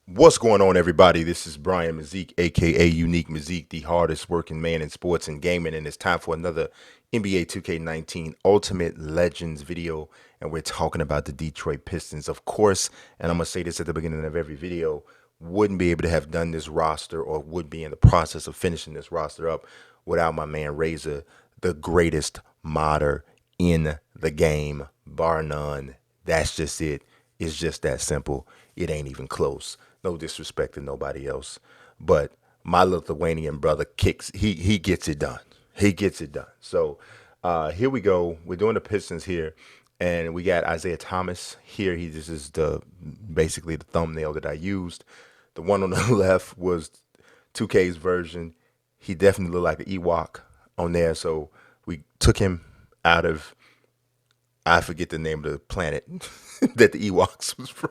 What's going on, everybody? This is Brian Mazik, aka Unique Mazik, the hardest working man in sports and gaming, and it's time for another NBA 2K19 Ultimate Legends video. And we're talking about the Detroit Pistons, of course. And I'm gonna say this at the beginning of every video: wouldn't be able to have done this roster, or would be in the process of finishing this roster up, without my man Razor, the greatest modder in the game, bar none. That's just it. It's just that simple. It ain't even close. No disrespect to nobody else, but my Lithuanian brother kicks. He gets it done. He gets it done. So here we go. We're doing the Pistons here, and we got Isaiah Thomas here. This is the basically the thumbnail that I used. The one on the left was 2K's version. He definitely looked like an Ewok on there. So we took him out of, I forget the name of the planet that the Ewoks was from,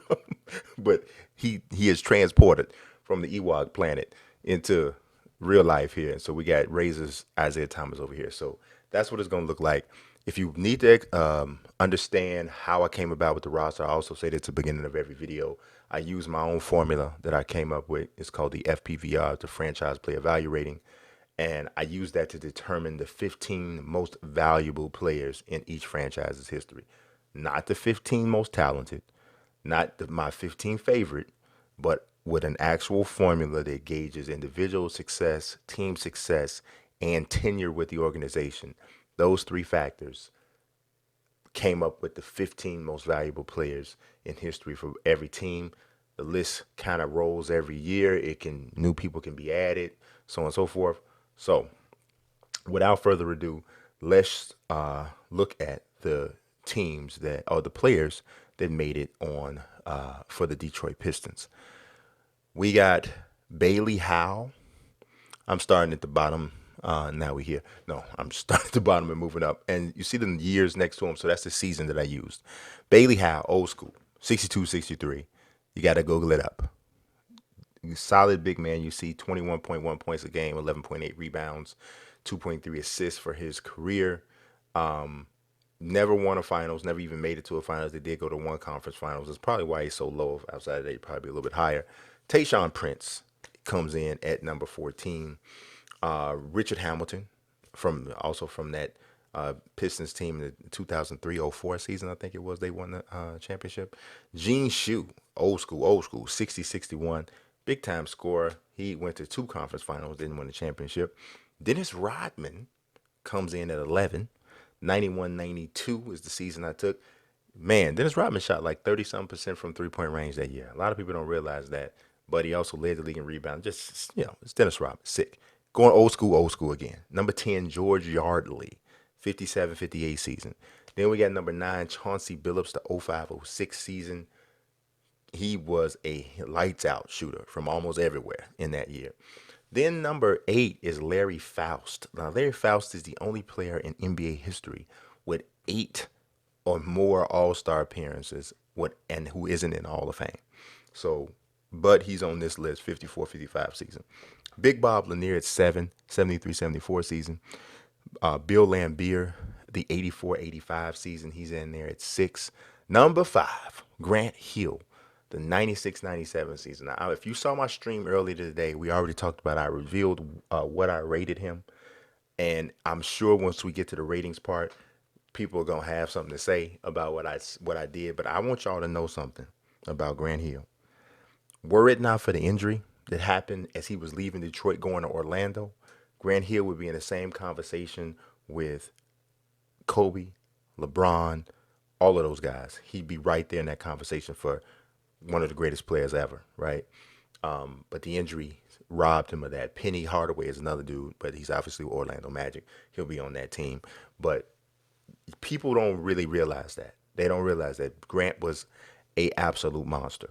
but he is transported from the Ewok planet into real life here. And so we got Razor's Isaiah Thomas over here. So that's what it's going to look like. If you need to understand how I came about with the roster, I also say that at the beginning of every video. I use my own formula that I came up with. It's called the FPVR, the Franchise Player Value Rating. And I use that to determine the 15 most valuable players in each franchise's history. Not the 15 most talented, not my 15 favorite, but with an actual formula that gauges individual success, team success, and tenure with the organization. Those three factors came up with the 15 most valuable players in history for every team. The list kind of rolls every year. New people can be added, so on and so forth. So, without further ado, let's look at the teams that, or the players that made it on for the Detroit Pistons. We got Bailey Howe. I'm starting at the bottom. Now we here. No, I'm starting at the bottom and moving up. And you see the years next to him, so that's the season that I used. Bailey Howe, old school, 62, 63. You got to Google it up. Solid big man. You see 21.1 points a game, 11.8 rebounds, 2.3 assists for his career. Never won a finals, never even made it to a finals. They did go to one conference finals. That's probably why he's so low. Outside of that, he'd probably be a little bit higher. Tayshaun Prince comes in at number 14. Richard Hamilton, from that Pistons team in the 2003-04 season, I think it was. They won the championship. Gene Shue, old school, 60-61, big time scorer. He went to two conference finals, didn't win the championship. Dennis Rodman comes in at 11. 91-92 is the season I took. Man, Dennis Rodman shot like 30 something percent from 3 point range that year. A lot of people don't realize that, but he also led the league in rebounds. Just, it's Dennis Rodman. Sick. Going old school again. Number 10, George Yardley, 57-58 season. Then we got number 9, Chauncey Billups, the 05-06 season. He was a lights out shooter from almost everywhere in that year. Then number 8 is Larry Faust. Now, Larry Faust is the only player in NBA history with 8 or more All-Star appearances and who isn't in the Hall of Fame. So, but he's on this list, 54-55 season. Big Bob Lanier at 7, 73-74 season. Bill Laimbeer, the 84-85 season, he's in there at 6. Number 5, Grant Hill, the 96-97 season. Now, if you saw my stream earlier today, we already talked about, I revealed what I rated him. And I'm sure once we get to the ratings part, people are gonna have something to say about what I did. But I want y'all to know something about Grant Hill. Were it not for the injury that happened as he was leaving Detroit going to Orlando, Grant Hill would be in the same conversation with Kobe, LeBron, all of those guys. He'd be right there in that conversation for one of the greatest players ever, right? But the injury robbed him of that. Penny Hardaway is another dude, but he's obviously Orlando Magic. He'll be on that team. But people don't really realize that. They don't realize that Grant was a absolute monster.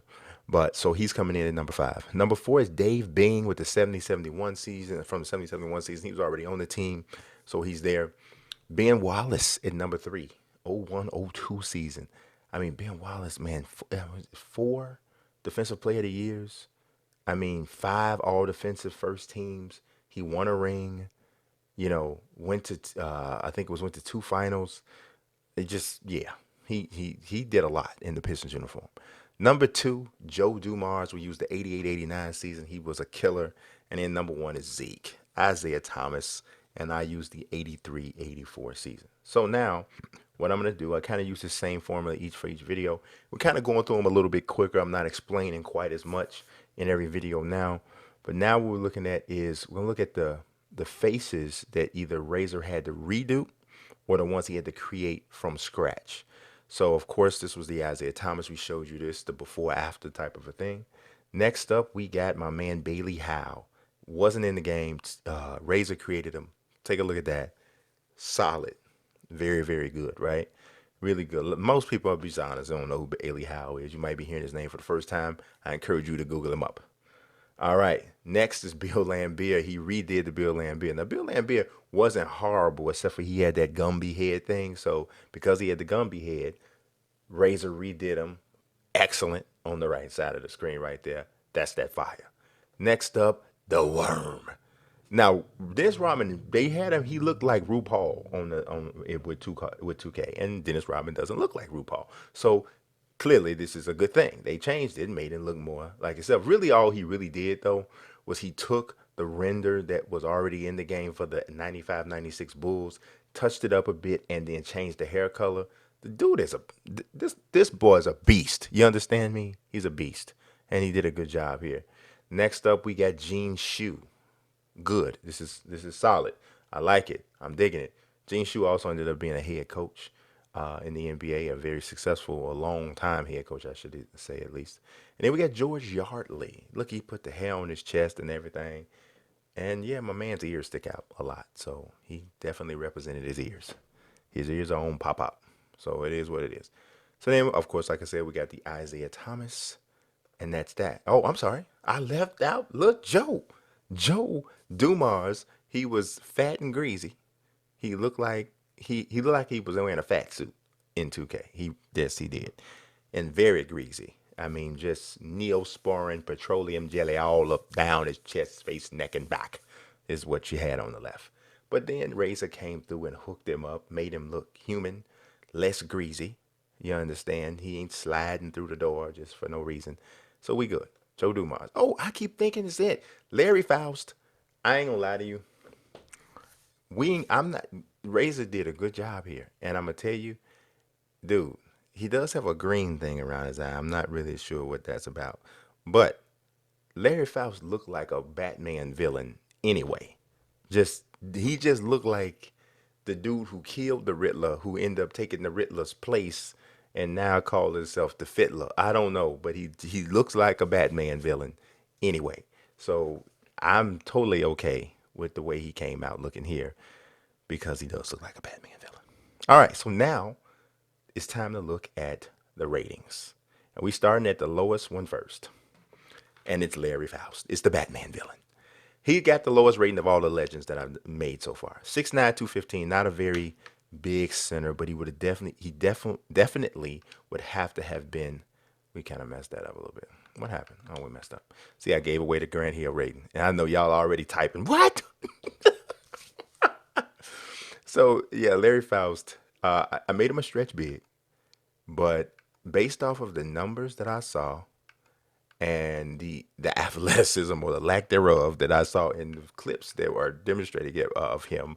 But so he's coming in at number 5. Number 4 is Dave Bing with the 70-71 season. From the 70-71 season, he was already on the team, so he's there. Ben Wallace at number 3, 01-02 season. I mean, Ben Wallace, man, 4 defensive player of the years. I mean, 5 all defensive first teams. He won a ring. Went to I think it went to 2 finals. It just, yeah, he did a lot in the Pistons uniform. Number two, Joe Dumars. We used the 88-89 season. He was a killer. And then number one is Zeke, Isaiah Thomas. And I used the 83-84 season. So now, what I'm going to do, I kind of use the same formula for each video. We're kind of going through them a little bit quicker. I'm not explaining quite as much in every video now. But now what we're looking at is we're going to look at the faces that either Razor had to redo or the ones he had to create from scratch. So, of course, this was the Isaiah Thomas. We showed you this, the before after type of a thing. Next up, we got my man Bailey Howe. Wasn't in the game. Razor created him. Take a look at that. Solid. Very, very good, right? Really good. Most people, I'll be honest, don't know who Bailey Howe is. You might be hearing his name for the first time. I encourage you to Google him up. All right. Next is Bill Laimbeer. He redid the Bill Laimbeer. Now, Bill Laimbeer wasn't horrible, except for he had that Gumby head thing. So, because he had the Gumby head, Razor redid him. Excellent on the right side of the screen right there. That's that fire. Next up, the Worm. Now, Dennis Rodman, they had him. He looked like RuPaul on it with 2K, and Dennis Rodman doesn't look like RuPaul. So clearly, this is a good thing. They changed it and made him look more like himself. Really, all he really did though was he took the render that was already in the game for the 95-96 Bulls, touched it up a bit, and then changed the hair color. The dude is this boy is a beast. You understand me? He's a beast, and he did a good job here. Next up, we got Gene Shue. Good. This is solid. I like it. I'm digging it. Gene Shue also ended up being a head coach in the NBA, a very successful, a long time head coach, I should say at least. And then we got George Yardley. Look, he put the hair on his chest and everything. And yeah, my man's ears stick out a lot, so he definitely represented his ears. His ears are on pop up, so it is what it is. So then, of course, like I said, we got the Isaiah Thomas, and that's that. Oh, I'm sorry, I left out. Look, Joe Dumars. He was fat and greasy. He looked like he looked like he was wearing a fat suit in 2K. He did, and very greasy. I mean, just neosporin, petroleum jelly all up down his chest, face, neck, and back is what you had on the left. But then Razor came through and hooked him up, made him look human, less greasy. You understand? He ain't sliding through the door just for no reason. So we good. Joe Dumars. Oh, I keep thinking it's it. Larry Faust. I ain't gonna lie to you. I'm not. Razor did a good job here, and I'm gonna tell you, dude. He does have a green thing around his eye. I'm not really sure what that's about, but Larry Faust looked like a Batman villain anyway. Just he just looked like the dude who killed the Riddler, who ended up taking the Riddler's place, and now calls himself the Fiddler. I don't know, but he looks like a Batman villain anyway. So I'm totally okay with the way he came out looking here because he does look like a Batman villain. All right, so now it's time to look at the ratings. And we starting at the lowest one first. And it's Larry Faust. It's the Batman villain. He got the lowest rating of all the legends that I've made so far. 6'9", 215, not a very big center, but he definitely would have to have been. We kind of messed that up a little bit. What happened? Oh, we messed up. See, I gave away the Grant Hill rating. And I know y'all already typing, what? So, yeah, Larry Faust, I made him a stretch big, but based off of the numbers that I saw and the athleticism or the lack thereof that I saw in the clips that were demonstrated of him,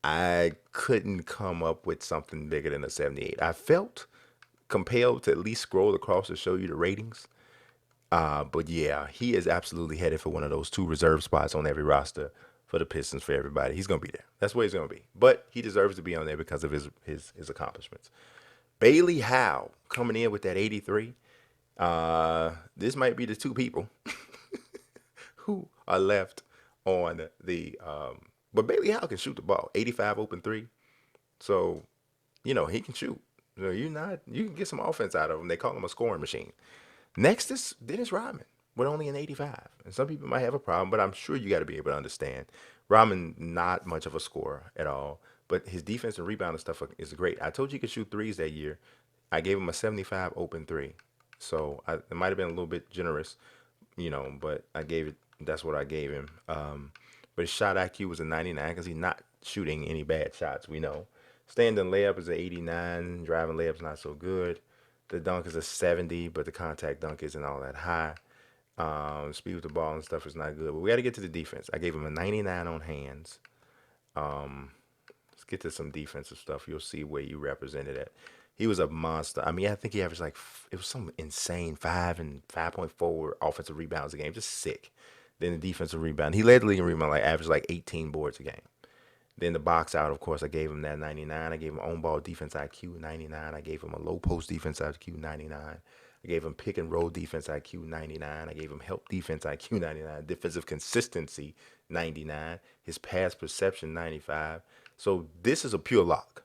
I couldn't come up with something bigger than a 78. I felt compelled to at least scroll across to show you the ratings. But yeah, he is absolutely headed for one of those two reserve spots on every roster for the Pistons for everybody. He's gonna be there. That's where he's gonna be. But he deserves to be on there because of his accomplishments. Bailey Howe coming in with that 83. This might be the two people who are left on the. But Bailey Howe can shoot the ball. 85 open three. So, he can shoot. You can get some offense out of him. They call him a scoring machine. Next is Dennis Rodman with only an 85. And some people might have a problem, but I'm sure you got to be able to understand. Rodman, not much of a scorer at all, but his defense and rebound and stuff is great. I told you he could shoot threes that year. I gave him a 75 open three. So it might have been a little bit generous, but that's what I gave him. But his shot IQ was a 99 because he's not shooting any bad shots, we know. Standing layup is an 89. Driving layup's not so good. The dunk is a 70, but the contact dunk isn't all that high. Speed with the ball and stuff is not good. But we got to get to the defense. I gave him a 99 on hands. Let's get to some defensive stuff. You'll see where you represented at. He was a monster. I mean, I think he averaged like it was some insane 5.4 offensive rebounds a game, just sick. Then the defensive rebound, he led the league in rebound, like averaged like 18 boards a game. Then the box out, of course, I gave him that 99. I gave him on ball defense IQ 99. I gave him a low post defense IQ 99. I gave him pick and roll defense IQ 99. I gave him help defense IQ 99. Defensive consistency 99. His pass perception 95. So this is a pure lock.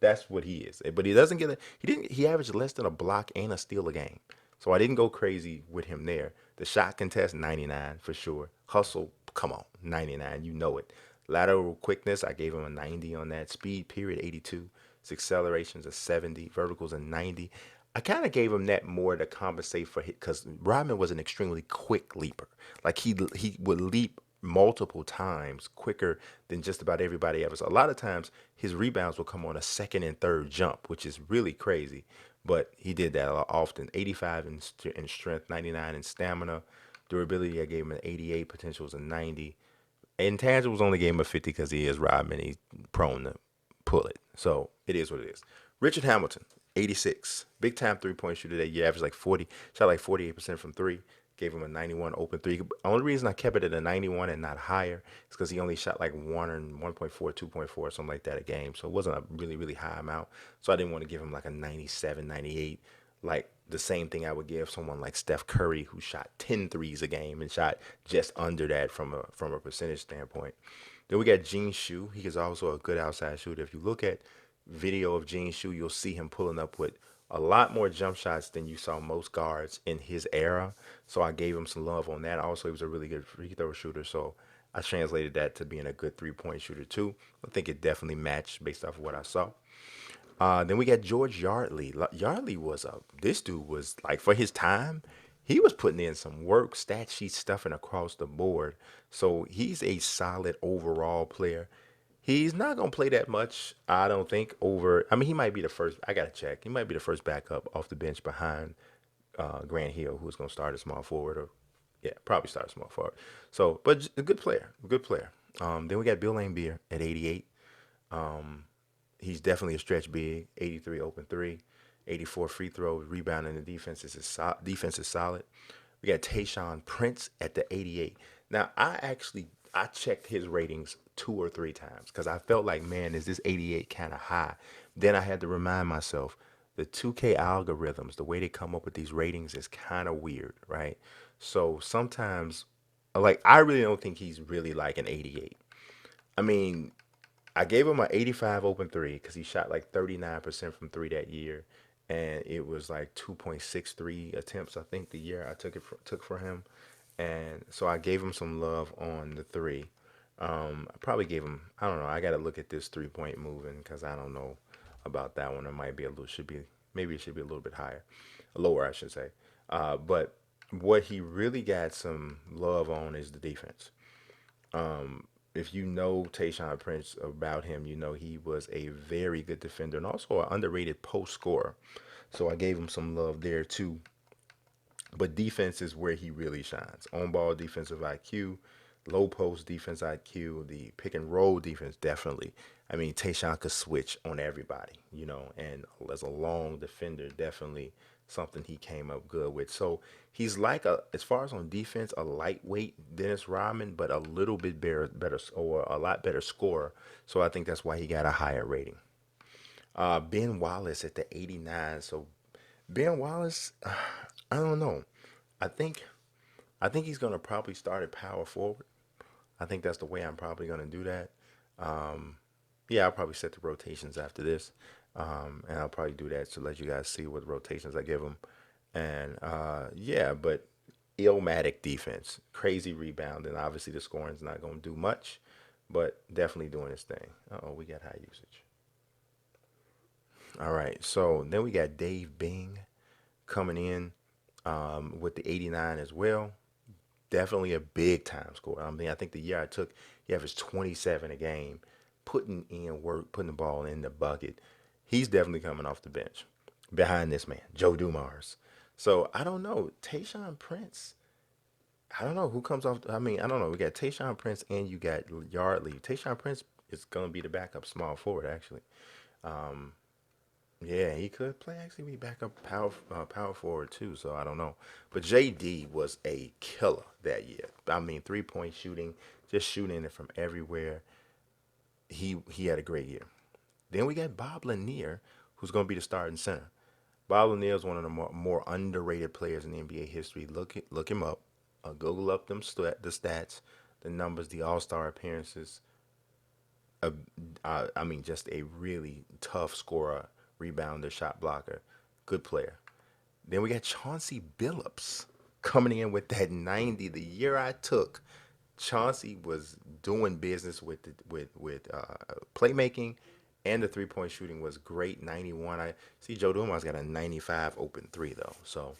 That's what he is. But he doesn't get a he didn't he averaged less than a block and a steal a game. So I didn't go crazy with him there. The shot contest 99 for sure. Hustle, come on, 99, you know it. Lateral quickness, I gave him a 90 on that. Speed period 82. His acceleration's a 70. Verticals a 90. I kind of gave him that more to compensate for it because Rodman was an extremely quick leaper. Like he would leap multiple times quicker than just about everybody else. A lot of times his rebounds will come on a second and third jump, which is really crazy. But he did that a lot often. 85 in strength, 99 in stamina. Durability, I gave him an 88. Potential was a 90. Intangibles only gave him a 50 because he is Rodman. He's prone to pull it. So it is what it is. Richard Hamilton, 86. Big time 3-point shooter that year. Averaged like 40. Shot like 48% from three. Gave him a 91 open three. Only reason I kept it at a 91 and not higher is because he only shot like 1.4, 2.4, something like that a game. So it wasn't a really, really high amount. So I didn't want to give him like a 97, 98. Like the same thing I would give someone like Steph Curry, who shot 10 threes a game and shot just under that from a percentage standpoint. Then we got Gene Shue. He is also a good outside shooter. If you look at video of Gene Shue, you'll see him pulling up with a lot more jump shots than you saw most guards in his era. So I gave him some love on that. Also, he was a really good free throw shooter. So I translated that to being a good 3-point shooter too. I think it definitely matched based off of what I saw. Then we got George Yardley. Yardley was this dude was like for his time, he was putting in some work, stat sheet stuffing across the board. So he's a solid overall player. He's not gonna play that much, I don't think. I mean, he might be the first. I gotta check. He might be the first backup off the bench behind Grant Hill, who's gonna start a small forward, or yeah, probably start a small forward. So, but a good player, a good player. Then we got Bill Laimbeer at 88. He's definitely a stretch big. 83 open three, 84 free throws, rebounding. The defense is solid. We got Tayshaun Prince at the 88. Now I checked his ratings 2 or 3 times because I felt like, man, is this 88 kind of high? Then I had to remind myself the 2K algorithms, the way they come up with these ratings is kind of weird, right? So sometimes, like, I really don't think he's really like an 88. I mean, I gave him an 85 open three because he shot like 39% from three that year, and it was like 2.63 attempts. I think the year I took for him, and so I gave him some love on the three. I probably gave him. I don't know. I got to look at this 3-point moving because I don't know about that one. It might be a little. Should be maybe it should be a little bit higher, lower I should say. But what he really got some love on is the defense. If you know Tayshaun Prince about him, you know he was a very good defender and also an underrated post scorer. So I gave him some love there too. But defense is where he really shines. On ball defensive IQ, low post defense IQ, the pick and roll defense definitely. I mean, Tayshaun could switch on everybody, and as a long defender, definitely something he came up good with. So he's like as far as on defense, a lightweight Dennis Rodman, but a little bit better or a lot better scorer. So I think that's why he got a higher rating. Ben Wallace at the 89. So Ben Wallace, I don't know. I think I think he's gonna probably start at power forward. I think that's the way I'm probably gonna do that. Um, yeah, I'll probably set the rotations after this, and I'll probably do that to let you guys see what rotations I give him. And yeah, but illmatic defense, crazy rebound, and obviously the scoring's not gonna do much, but definitely doing his thing. Oh, we got high usage. All right, so then we got Dave Bing coming in with the 89 as well. Definitely a big time scorer. I mean, I think the year I took, he averaged 27 a game, putting in work, putting the ball in the bucket. He's definitely coming off the bench. behind this man, Joe Dumars. So I don't know. Tayshaun Prince. I don't know who comes off. I mean, I don't know. We got Tayshaun Prince and you got Yardley. Tayshaun Prince is gonna be the backup small forward actually. Um, yeah, he could play actually be backup power forward too. So I don't know. But JD was a killer that year. I mean, 3-point shooting, just shooting it from everywhere. He had a great year. Then we got Bob Lanier, who's going to be the starting center. Bob Lanier is one of the more underrated players in NBA history. Look him up. Google up the stats, the numbers, the All Star appearances. Uh, I mean, just a really tough scorer, rebounder, shot blocker, good player. Then we got Chauncey Billups coming in with that 90. The year I took, Chauncey was doing business with playmaking, and the 3-point shooting was great. 91. I see Joe Dumars got a 95 open three though, so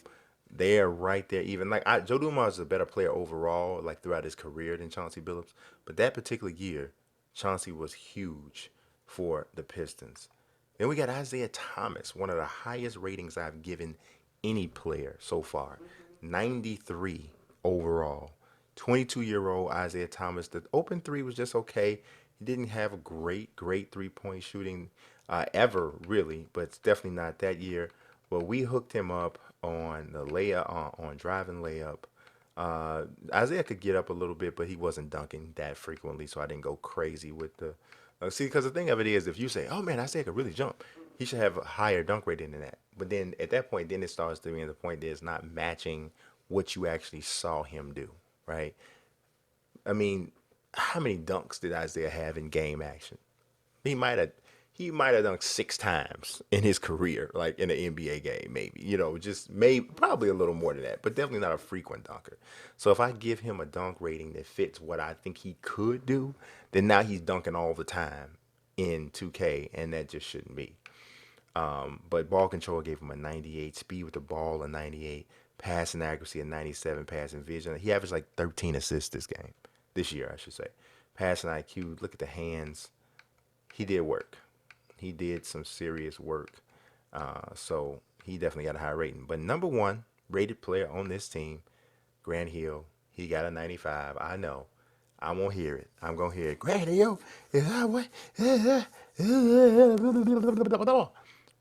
they're right there. Even Joe Dumars is a better player overall, like throughout his career than Chauncey Billups, but that particular year, Chauncey was huge for the Pistons. Then we got Isaiah Thomas, one of the highest ratings I've given any player so far. 93 overall. 22-year-old Isaiah Thomas. The open three was just okay. He didn't have a great 3-point shooting ever, really, but it's definitely not that year. But we hooked him up on the layup, on driving layup. Isaiah could get up a little bit, but he wasn't dunking that frequently, so I didn't go crazy with the. See, because the thing of it is, if you say, "Oh man, Isaiah could really jump," he should have a higher dunk rating than that. But then at that point, then it starts to be the point that it's not matching what you actually saw him do, right? I mean, how many dunks did Isaiah have in game action? He might have he might have dunked 6 times in his career, like in an NBA game, maybe. Just maybe probably a little more than that, but definitely not a frequent dunker. So if I give him a dunk rating that fits what I think he could do, then now he's dunking all the time in 2K, and that just shouldn't be. But ball control gave him a 98, speed with the ball a 98, passing accuracy a 97, passing vision. He averaged like 13 assists this year, I should say. Passing IQ, look at the hands. He did work. He did some serious work. So he definitely got a high rating. But number one rated player on this team, Grant Hill, he got a 95. I know. I won't hear it. I'm gonna hear it. Grant Hill is highway.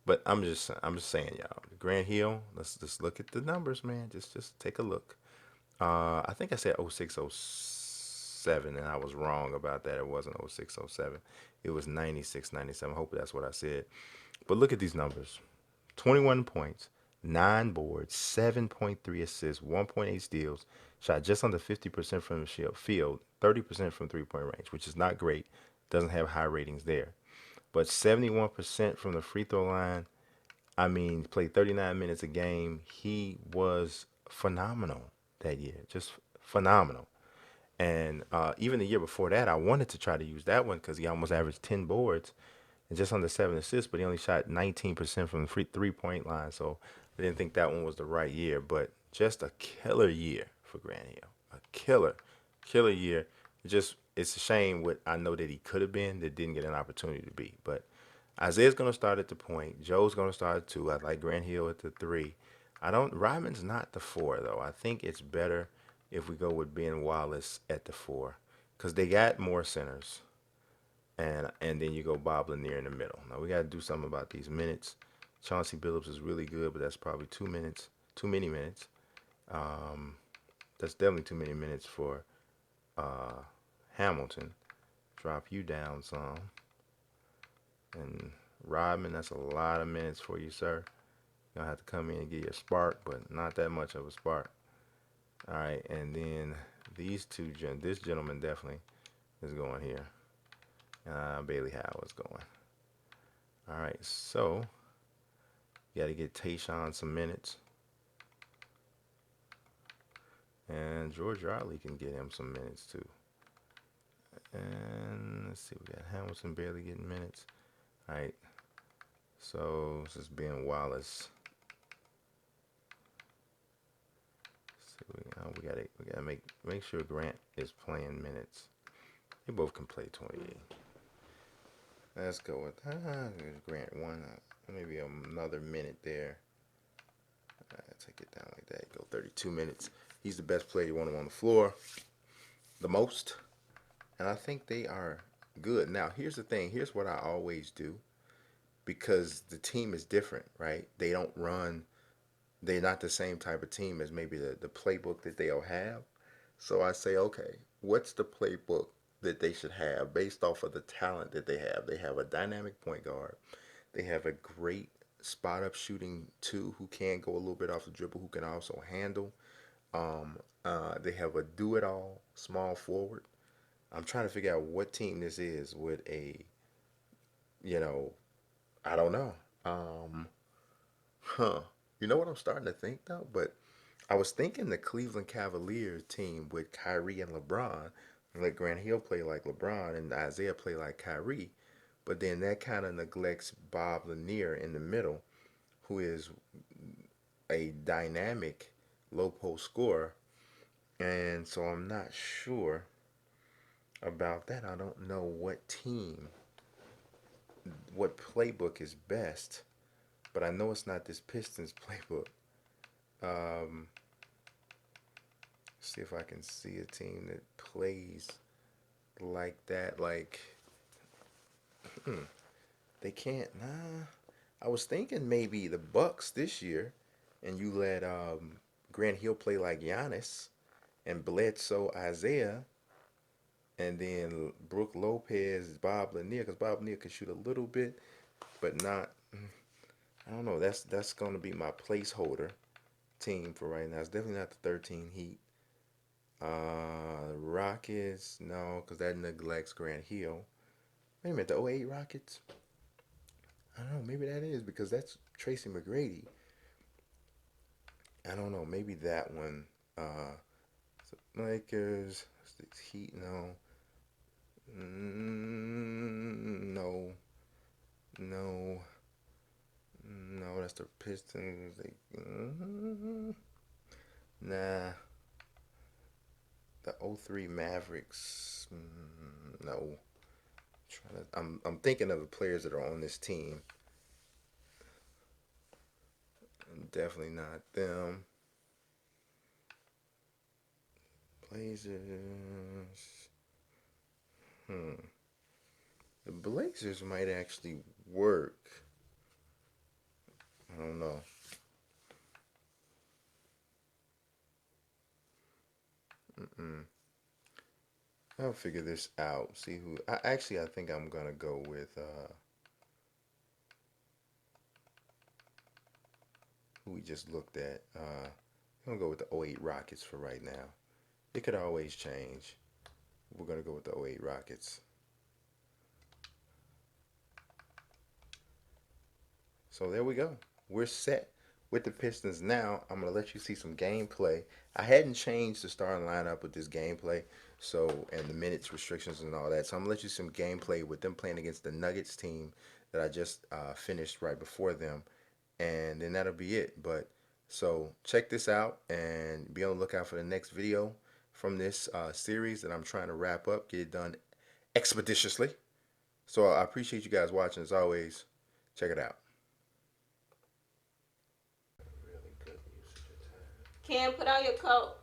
But I'm just saying, y'all. Grant Hill. Let's just look at the numbers, man. Just take a look. I think I said 0607, and I was wrong about that. It wasn't 0607. It was 96 97. Hope that's what I said. But look at these numbers: 21 points, 9 boards, 7.3 assists, 1.8 steals, shot just under 50% from the field, 30% from 3-point range, which is not great. Doesn't have high ratings there. But 71% from the free throw line. I mean, played 39 minutes a game. He was phenomenal that year, just phenomenal. And even the year before that, I wanted to try to use that one because he almost averaged 10 boards and just under 7 assists, but he only shot 19% from the free 3-point line. So I didn't think that one was the right year, but just a killer year for Grant Hill. A killer year. It's a shame what I know that he could have been that didn't get an opportunity to be. But Isaiah's going to start at the point. Joe's going to start at 2. I like Grant Hill at the 3. I don't. Ryman's not the 4 though. I think it's better if we go with Ben Wallace at the 4 because they got more centers, and then you go Bob Lanier in the middle. Now we got to do something about these minutes. Chauncey Billups is really good, but that's probably 2 minutes, too many minutes. Um, that's definitely too many minutes for uh, Hamilton. Drop you down some, and Rodman, that's a lot of minutes for you, sir. You're gonna have to come in and get your spark, but not that much of a spark. All right, and then this gentleman definitely is going here. Bailey Howard's going. All right, so you got to get Tayshaun some minutes, and George Riley can get him some minutes too. And let's see, we got Hamilton barely getting minutes. All right, so this is Ben Wallace. So we gotta make sure Grant is playing minutes. They both can play 28. Let's go with Grant 1. maybe another minute there. Take it down like that. Go 32 minutes. He's the best player you want him on the floor, the most, and I think they are good. Now, here's the thing. Here's what I always do because the team is different, right? They don't run. They're not the same type of team as maybe the playbook that they'll have. So I say, okay, what's the playbook that they should have based off of the talent that they have? They have a dynamic point guard. They have a great spot up shooting two who can go a little bit off the dribble, who can also handle. They have a do it all small forward. I'm trying to figure out what team this is with a, you know, I don't know. Um, huh. You know what I'm starting to think though? But I was thinking the Cleveland Cavaliers team with Kyrie and LeBron. Let Grant Hill play like LeBron and Isaiah play like Kyrie. But then that kind of neglects Bob Lanier in the middle, who is a dynamic low post scorer. And so I'm not sure about that. I don't know what team, what playbook is best, but I know it's not this Pistons playbook. Um, See if I can see a team that plays like that. Like, they can't. Nah. I was thinking maybe the Bucks this year, and you let Grant Hill play like Giannis, and Bledsoe, Isaiah, and then Brooke Lopez, Bob Lanier, because Bob Lanier can shoot a little bit, but not. I don't know. That's gonna be my placeholder team for right now. It's definitely not the 13 Heat. Rockets, no, because that neglects Grant Hill. Wait a minute, the '08 Rockets? I don't know. Maybe that is because that's Tracy McGrady. I don't know. Maybe that one. Uh, Lakers, Heat, no. No, no, no. That's the Pistons. Nah. The '03 Mavericks. No. I'm thinking of the players that are on this team. Definitely not them. Blazers. Hmm. The Blazers might actually work. I don't know. Mm-mm. I'll figure this out. See who. I think I'm gonna go with who we just looked at. I'm gonna go with the '08 Rockets for right now. It could always change. We're gonna go with the '08 Rockets. So there we go. We're set with the Pistons now. I'm gonna let you see some gameplay. I hadn't changed the starting lineup with this gameplay, so and the minutes restrictions and all that. So I'm gonna let you some gameplay with them playing against the Nuggets team that I just finished right before them, and then that'll be it. But so check this out and be on the lookout for the next video from this series that I'm trying to wrap up, get it done expeditiously. So I appreciate you guys watching as always. Check it out. Really good usage of time. Cam, put on your coat.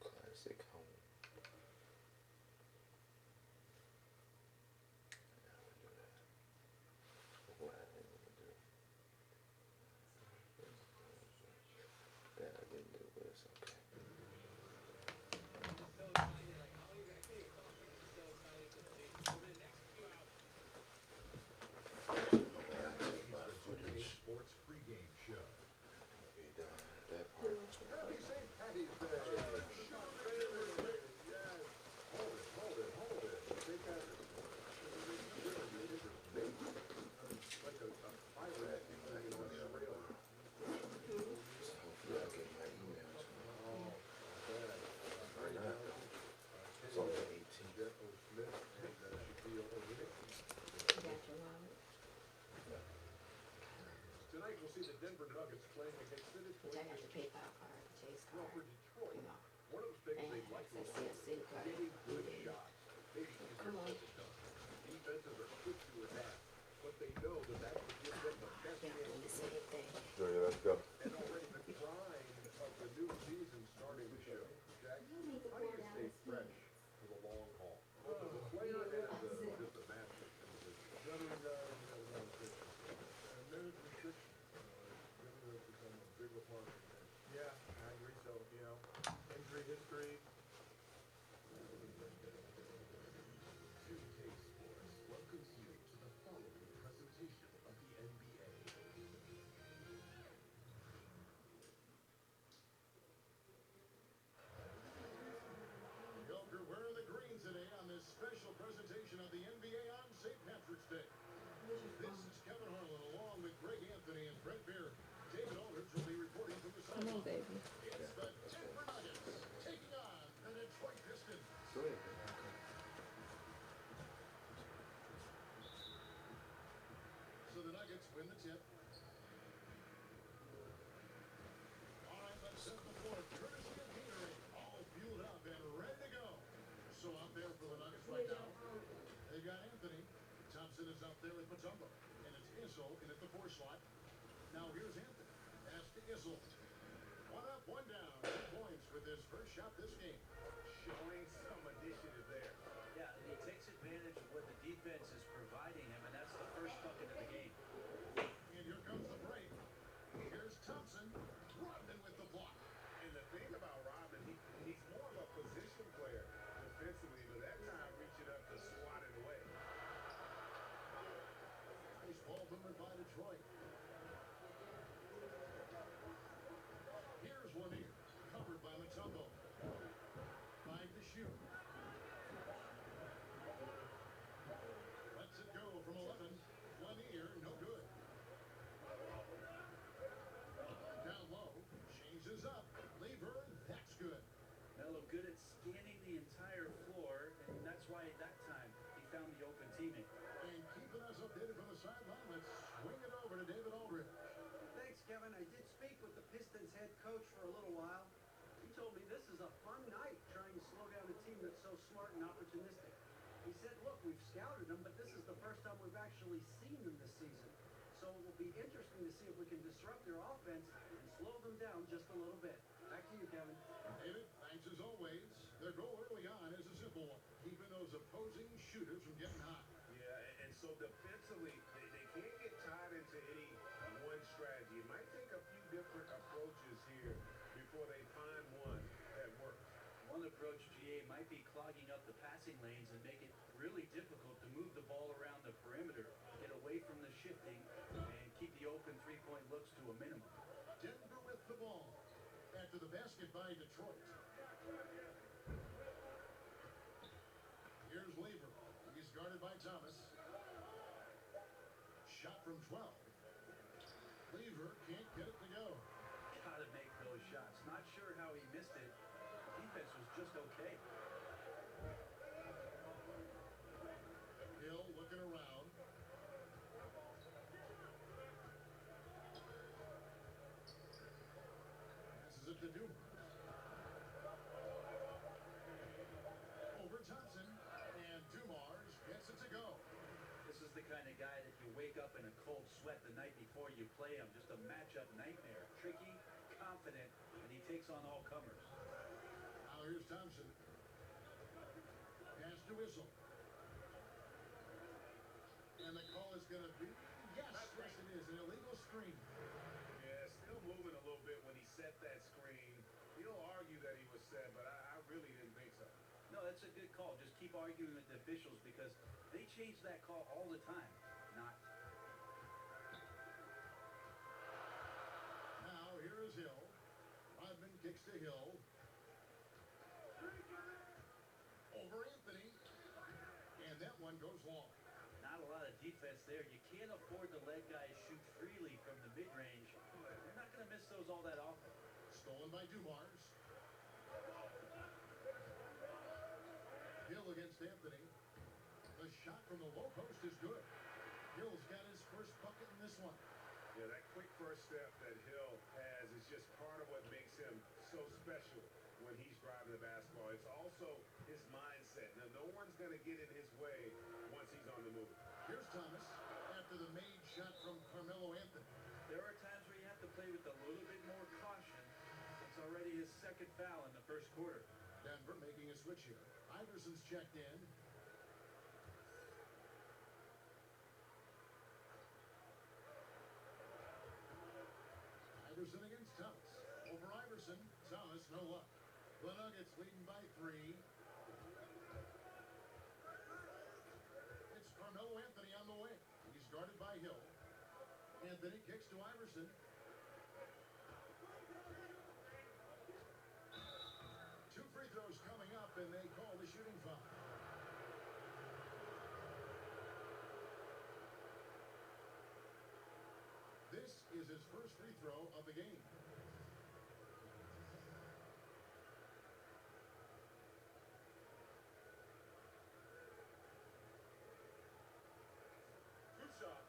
Classic home. which I got the PayPal card, the Chase card, you know, and CSC card. Come on. Yeah, I'm doing the same thing. Yeah, let's go. You need to pour down his feet. Come on, baby. So the Nuggets win the tip. All right, let's set the floor. Courtesy of Gatorade, all fueled up and ready to go. So out there for the Nuggets right now, they've got Anthony. Thompson is out there with Mutombo. And it's Issel in at the 4 slot. Now here's Anthony. Pass to Issel. 1 up, 1 down. 2 points with his first shot this game. Showing some initiative there. Yeah, and he takes advantage of what the defense is providing him, and that's the first bucket of the game. And here comes the break. Here's Thompson. Rodman with the block. And the thing about Rodman, he's more of a position player defensively, but that time reaching up to swat it away. Nice ball movement by Detroit. Here's one here. Covered by Mutombo. 5 to shoot. Lets it go from 11. 1 here, no good. Down low. Changes up. Lever, that's good. Melo good at scanning the entire floor, and that's why at that time he found the open teammate. And keeping us updated from the sideline, let's swing it over to David Aldridge. Thanks, Kevin. I did speak with the Pistons head coach for a little while. He told me this is a fun night trying to slow down a team that's so smart and opportunistic. He said, look, we've scouted them, but this is the first time we've actually seen them this season. So it will be interesting to see if we can disrupt their offense and slow them down just a little bit. Back to you, Kevin. David, thanks as always. Their goal early on is a simple one, keeping those opposing shooters from getting hot. Yeah, and so defensively, they can't get tied into any one strategy. It might take a few different approaches here before they find one that works. One approach, GA, might be clogging up the passing lanes and make it really difficult to move the ball around the perimeter, get away from the shifting, and keep the open three-point looks to a minimum. Denver with the ball after the basket by Detroit. Here's Lever. He's guarded by Thomas. Shot from 12. Lever can't get it to go. Gotta make those shots. Not sure how he missed it. Defense was just okay. Hill looking around. Passes it to Dumars. Over Thompson. And Dumars gets it to go. This is the kind of guy that you wake up in a cold sweat the night before you play him. Just a matchup nightmare. Tricky, confident, and he takes on all comers. Now here's Thompson. Pass to Issel. And the call is going to be, yes, it is, an illegal screen. Yeah, still moving a little bit when he set that screen. He'll argue that he was set, but I really didn't think so. No, that's a good call. Just keep arguing with the officials because they change that call all the time. Not. Now here is Hill. Rodman kicks to Hill. Over Anthony. And that one goes long. Not a lot of defense there. You can't afford to let guys shoot freely from the mid-range. You're not going to miss those all that often. Stolen by Dumars. Hill against Anthony. The shot from the low post is good. Hill's got his first bucket in this one. Yeah, that quick first step that Hill has is just part of what makes him so special when he's driving the basketball. It's also his mindset. Now, no one's going to get in his way once he's on the move. Here's Thomas after the made shot from Carmelo Anthony. There are times where you have to play with a little bit more caution. It's already his second foul in the first quarter. Denver making a switch here. Iverson's checked in. Iverson against Thomas. Over Iverson. Thomas, no luck. The Nuggets leading by 3. It's Carmelo Anthony on the wing. He's guarded by Hill. Anthony kicks to Iverson. Two free throws coming up, and they call the shooting foul. This is his first free throw of the game. Two shots.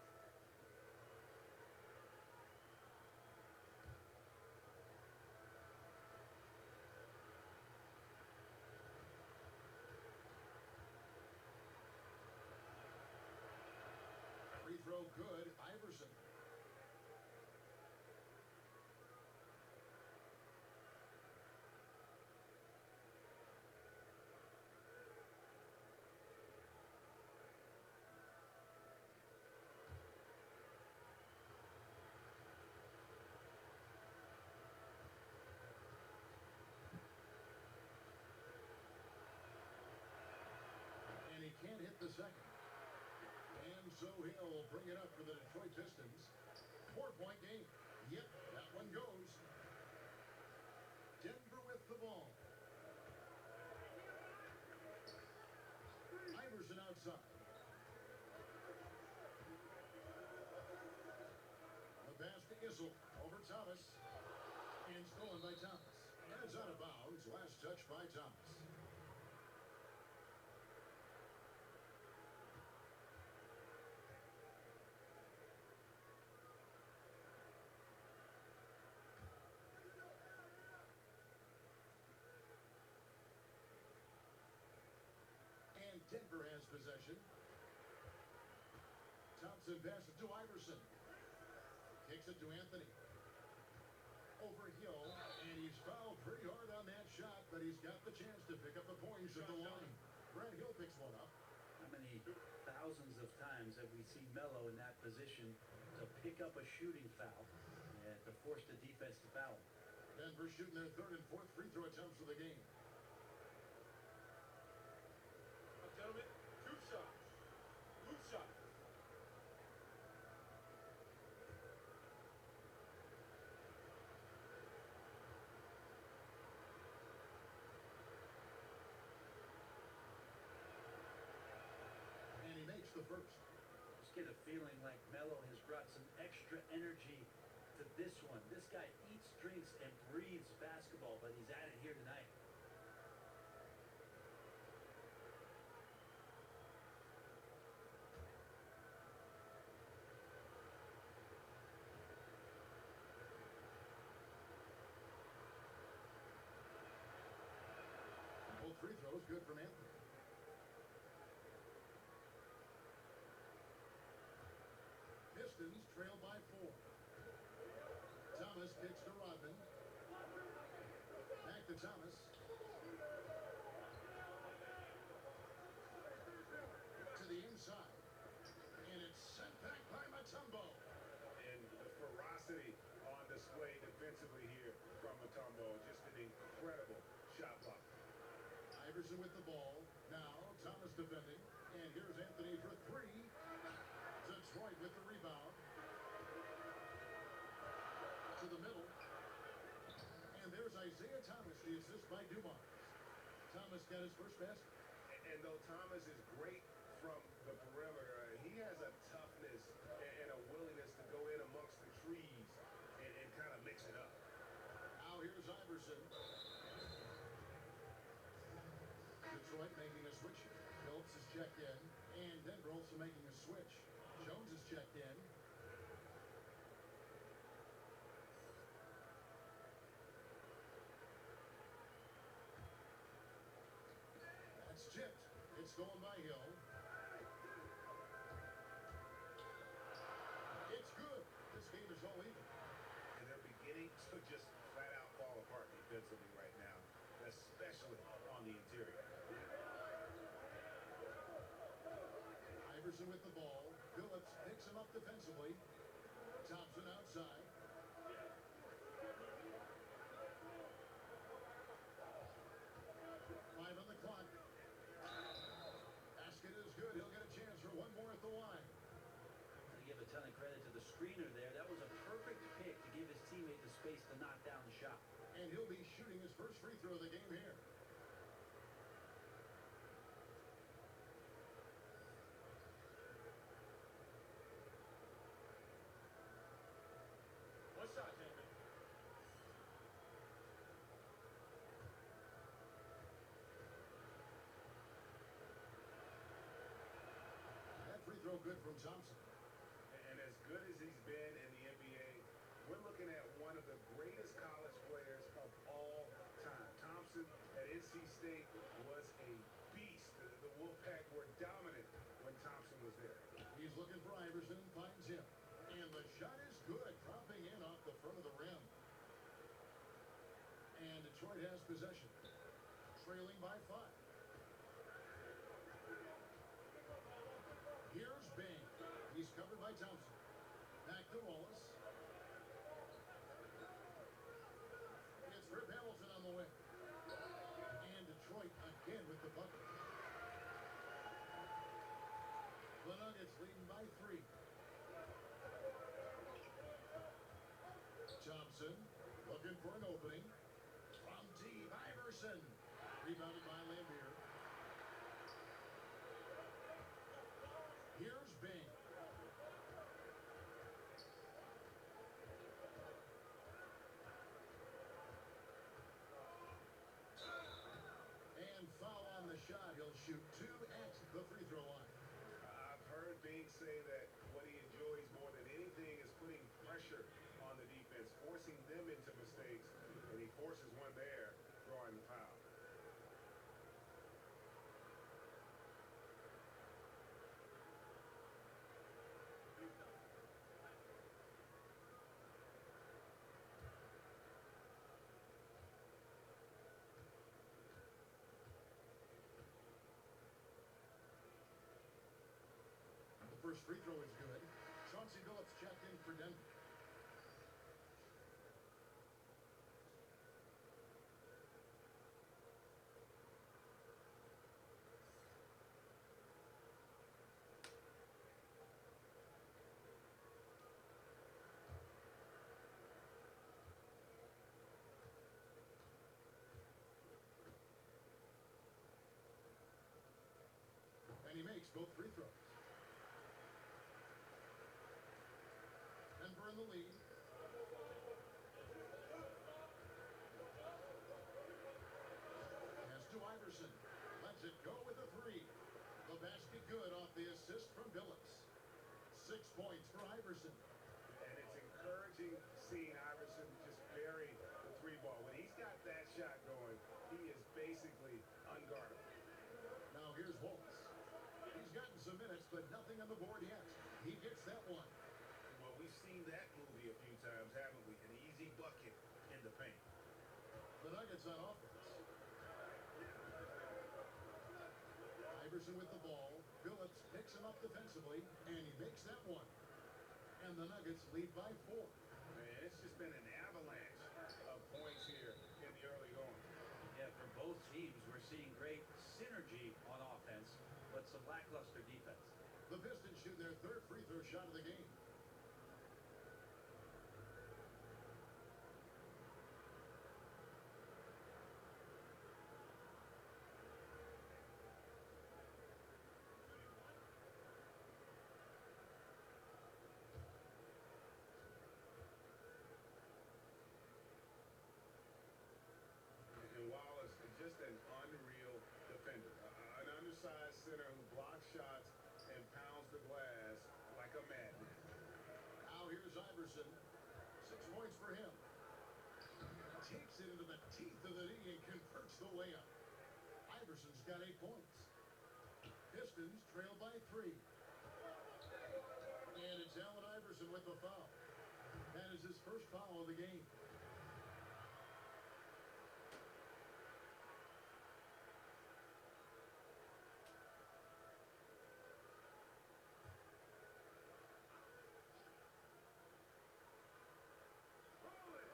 Free throw good. Iverson. And he can't hit the second. And so he'll bring it up for the Detroit Pistons. 4-point game. Yep, that one goes. Denver with the ball. Iverson outside. The pass to Issel. Over Thomas. And stolen by Thomas. And it's out of bounds. Last touch by Thomas. And Denver has possession. Thompson passes to Iverson. Kicks it to Anthony. Over Hill, and he's fouled pretty hard on that shot, but he's got the chance to pick up the points at the line. Brad Hill picks one up. How many thousands of times have we seen Melo in that position to pick up a shooting foul and to force the defense to foul him? Denver shooting their third and fourth free throw attempts of the game. Gentlemen, two shots. Two shots. And he makes the first. Just get a feeling like Melo has brought some extra energy to this one. This guy eats, drinks, and breathes basketball, but he's at it here tonight. Both free throws good from Anthony. Pistons trail by 4. Thomas kicks to Rodman. Back to Thomas. To the inside. And it's sent back by Mutombo. And the ferocity on display defensively here from Mutombo. Just an incredible shot block. Iverson with the ball. Now Thomas defending. And here's Anthony for 3. Detroit with the rebound. To the middle. And there's Isaiah Thomas, the assist by Dumars. Thomas got his first basket. And though Thomas is great from the perimeter, he has a toughness and a willingness to go in amongst the trees and kind of mix it up. Now here's Iverson. Detroit making a switch here. Phillips is checked in. And Denver also making a switch. Jones is checked in. stolen by Hill. It's good. This game is all even. And they're beginning to just flat out fall apart defensively right now, especially on the interior. Iverson with the ball. Phillips picks him up defensively. Thompson outside. Five on the clock. Basket is good. He'll get a chance for one more at the line. I give a ton of credit to the screener there. That was a perfect pick to give his teammate the space to knock down the shot. And he'll be shooting his first free throw of the game here. One shot, Tatum. That free throw good from Thompson. And as good as he's been in the NBA, we're looking at one of the greatest college players of all time. Thompson at NC State was a beast. The Wolfpack were dominant when Thompson was there. He's looking for Iverson, finds him. And the shot is good, dropping in off the front of the rim. And Detroit has possession, trailing by 5. Here's Bing. He's covered by Thompson. Back to Wallace. It's Rip Hamilton on the way. And Detroit again with the bucket. The Nuggets leading by 3. Thompson looking for an opening. From deep, Iverson. Rebounded by Lambier. Here's Bing. And foul on the shot. He'll shoot 2 at the free throw line. I've heard Bing say that what he enjoys more than anything is putting pressure on the defense, forcing them into mistakes, and he forces one there, drawing the foul. The first free throw is good. Chauncey Billups checked in for Denver. And he makes both free throws. Denver in the lead. Pass to Iverson. Lets it go with a 3. The basket good off the assist from Billups. 6 points for Iverson. And it's encouraging seeing Iverson just bury the 3 ball. When he's got that shot going, he is basically unguardable. Now here's Wallace. He's gotten some minutes, but nothing on the board yet. He gets that one. Well, we've seen that movie a few times, haven't we? An easy bucket in the paint. The Nuggets on offense. Iverson with the ball. Billups picks him up defensively, and he makes that one. And the Nuggets lead by 4. Man, it's just been an avalanche of points here in the early going. Yeah, for both teams, we're seeing great synergy on offense, but some lackluster defense. The Pistons shoot their 3rd free throw shot of the game. And Wallace is just an unreal defender. An undersized center who blocks shots and pounds the glass like a madman. Now here's Iverson. 6 points for him. Takes it into the teeth of the knee and converts the layup. Iverson's got 8 points. Pistons trail by 3. And it's Allen Iverson with the foul. That is his first foul of the game.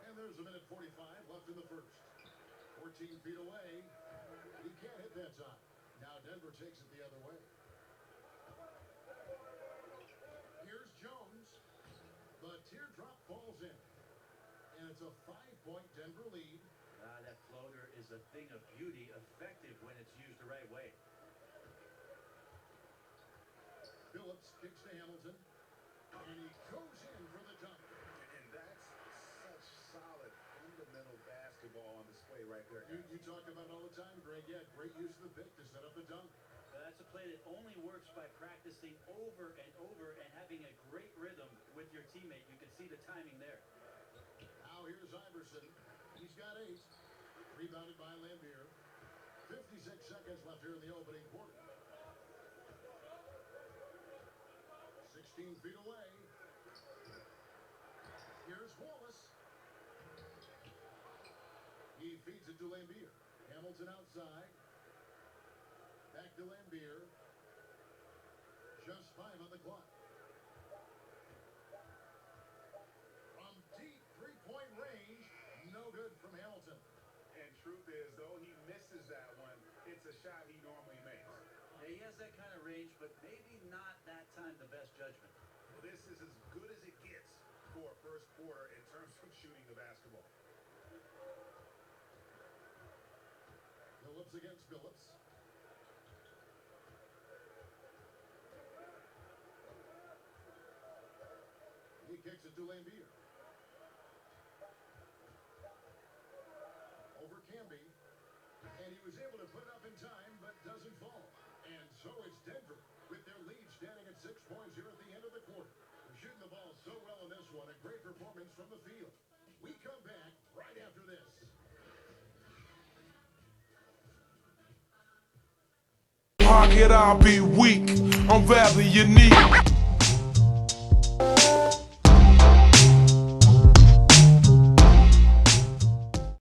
And there's a minute 45 left in the first. 14 feet away. He can't hit that time. Now Denver takes it the other way. Here's Jones. The teardrop falls in. And it's a 5-point Denver lead. That floater is a thing of beauty, effective when it's used the right way. Phillips kicks to Hamilton. And he goes in for the dunk. And that's such solid, fundamental basketball on display right there. You talk about it all the time, Greg. Yeah, great use of the pick to set up the dunk. That's a play that only works by practicing over and over and having a great rhythm with your teammate. You can see the timing there. Now here's Iverson. He's got 8. Rebounded by Lambier. 56 seconds left here in the opening quarter. 16 feet away. Here's Wallace. He feeds it to Lambier. Hamilton outside. Back to Lambier. Just 5 on the clock. From deep three-point range, no good from Hamilton. And truth is, though he misses that one, it's a shot he normally makes. Yeah, he has that kind of range, but maybe not that time the best judgment. Well, this is as good as it gets for a first quarter in terms of shooting the basketball. Phillips against Phillips. He kicks it to Lambier. Over Camby. And he was able to put it up in time, but doesn't fall. And so it's Denver with their lead standing at 6 points here at the end of the quarter. They're shooting the ball so well in this one. A great performance from the field. We come back right after this. Pocket, I'll be weak. I'm rather unique.